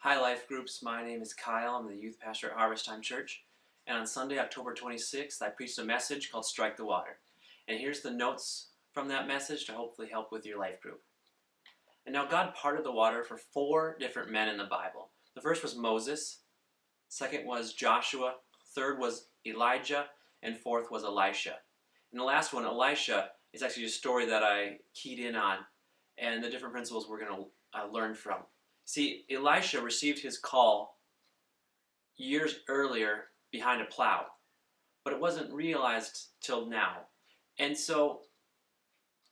Hi Life Groups, my name is Kyle. I'm the youth pastor at Harvest Time Church. And on Sunday, October 26th, I preached a message called Strike the Water. And here's the notes from that message to hopefully help with your life group. And now God parted the water for 4 different men in the Bible. The first was Moses, second was Joshua, third was Elijah, and fourth was Elisha. And the last one, Elisha, is actually a story that I keyed in on and the different principles we're going to learn from. See, Elisha received his call years earlier behind a plow, but it wasn't realized till now. And so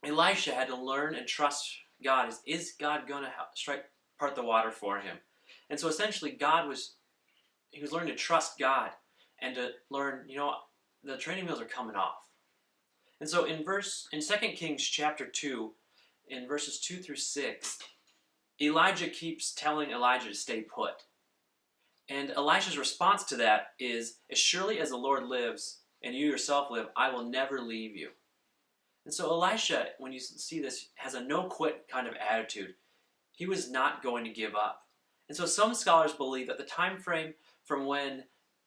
Elisha had to learn and trust God. Is God going to part the water for him? And so essentially he was learning to trust God and to learn, the training wheels are coming off. And so in 2 Kings chapter 2, in verses 2 through 6, Elijah keeps telling Elijah to stay put. And Elisha's response to that is, as surely as the Lord lives and you yourself live, I will never leave you. And so Elisha, when you see this, has a no-quit kind of attitude. He was not going to give up. And so some scholars believe that the time frame from when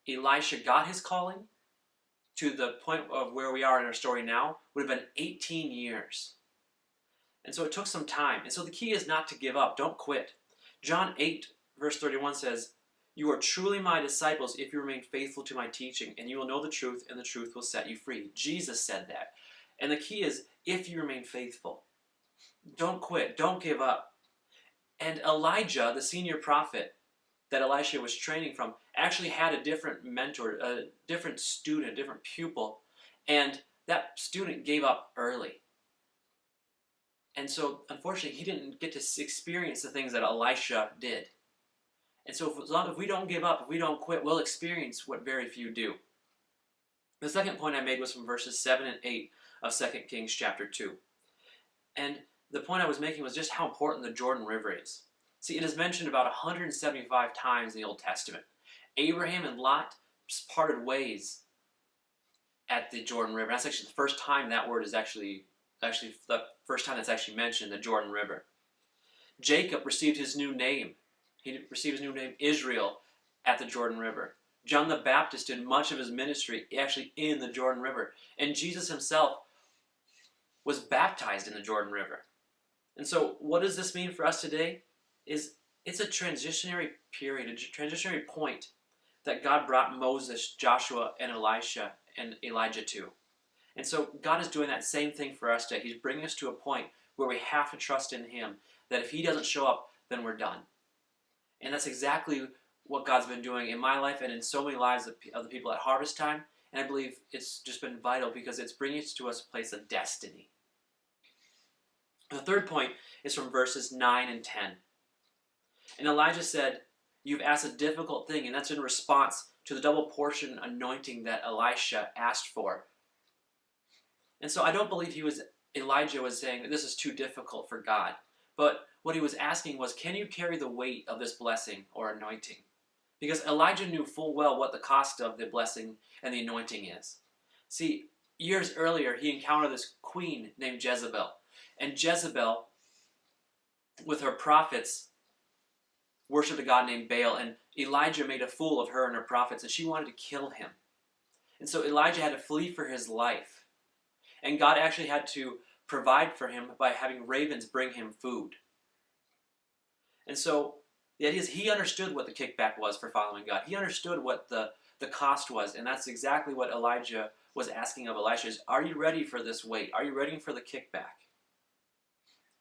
Elisha got his calling to the point of where we are in our story now would have been 18 years. And so it took some time. And so the key is not to give up. Don't quit. John 8, verse 31 says, "You are truly my disciples if you remain faithful to my teaching, and you will know the truth, and the truth will set you free." Jesus said that. And the key is, if you remain faithful. Don't quit. Don't give up. And Elijah, the senior prophet that Elisha was training from, actually had a different mentor, a different student, a different pupil. And that student gave up early. And so, unfortunately, he didn't get to experience the things that Elisha did. And so, if we don't give up, if we don't quit, we'll experience what very few do. The second point I made was from verses 7 and 8 of 2 Kings chapter 2. And the point I was making was just how important the Jordan River is. See, it is mentioned about 175 times in the Old Testament. Abraham and Lot parted ways at the Jordan River. That's actually the first time that word is actually the first time that's actually mentioned, the Jordan River. Jacob received his new name. He received his new name, Israel, at the Jordan River. John the Baptist did much of his ministry actually in the Jordan River. And Jesus himself was baptized in the Jordan River. And so what does this mean for us today? It's a transitionary period, a transitionary point that God brought Moses, Joshua, and Elisha and Elijah to. And so God is doing that same thing for us today. He's bringing us to a point where we have to trust in Him, that if He doesn't show up, then we're done. And that's exactly what God's been doing in my life and in so many lives of the people at Harvest Time. And I believe it's just been vital because it's bringing us to a place of destiny. The third point is from verses 9 and 10. And Elijah said, "You've asked a difficult thing," and that's in response to the double portion anointing that Elisha asked for. And so I don't believe Elijah was saying that this is too difficult for God. But what he was asking was, can you carry the weight of this blessing or anointing? Because Elijah knew full well what the cost of the blessing and the anointing is. See, years earlier, he encountered this queen named Jezebel. And Jezebel, with her prophets, worshipped a god named Baal. And Elijah made a fool of her and her prophets, and she wanted to kill him. And so Elijah had to flee for his life. And God actually had to provide for him by having ravens bring him food. And so the idea is he understood what the kickback was for following God. He understood what the cost was. And that's exactly what Elijah was asking of Elisha is, are you ready for this weight? Are you ready for the kickback?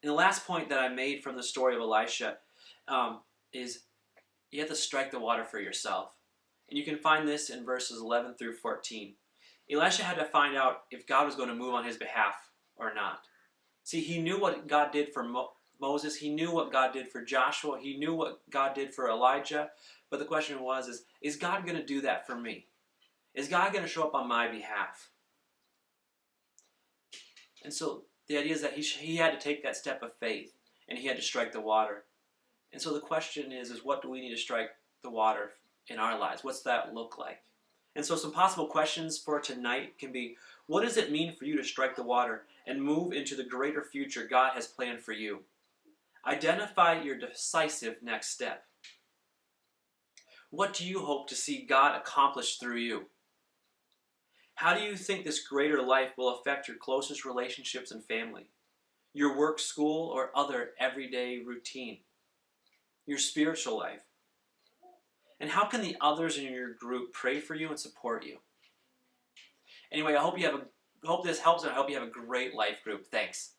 And the last point that I made from the story of Elisha is you have to strike the water for yourself. And you can find this in verses 11 through 14. Elisha had to find out if God was going to move on his behalf or not. See, he knew what God did for Moses. He knew what God did for Joshua. He knew what God did for Elijah. But the question was, is God going to do that for me? Is God going to show up on my behalf? And so the idea is that he had to take that step of faith, and he had to strike the water. And so the question is what do we need to strike the water in our lives? What's that look like? And so some possible questions for tonight can be, what does it mean for you to strike the water and move into the greater future God has planned for you? Identify your decisive next step. What do you hope to see God accomplish through you? How do you think this greater life will affect your closest relationships and family, your work, school, or other everyday routine, your spiritual life? And how can the others in your group pray for you and support you? Anyway, I hope this helps, and I hope you have a great life group. Thanks.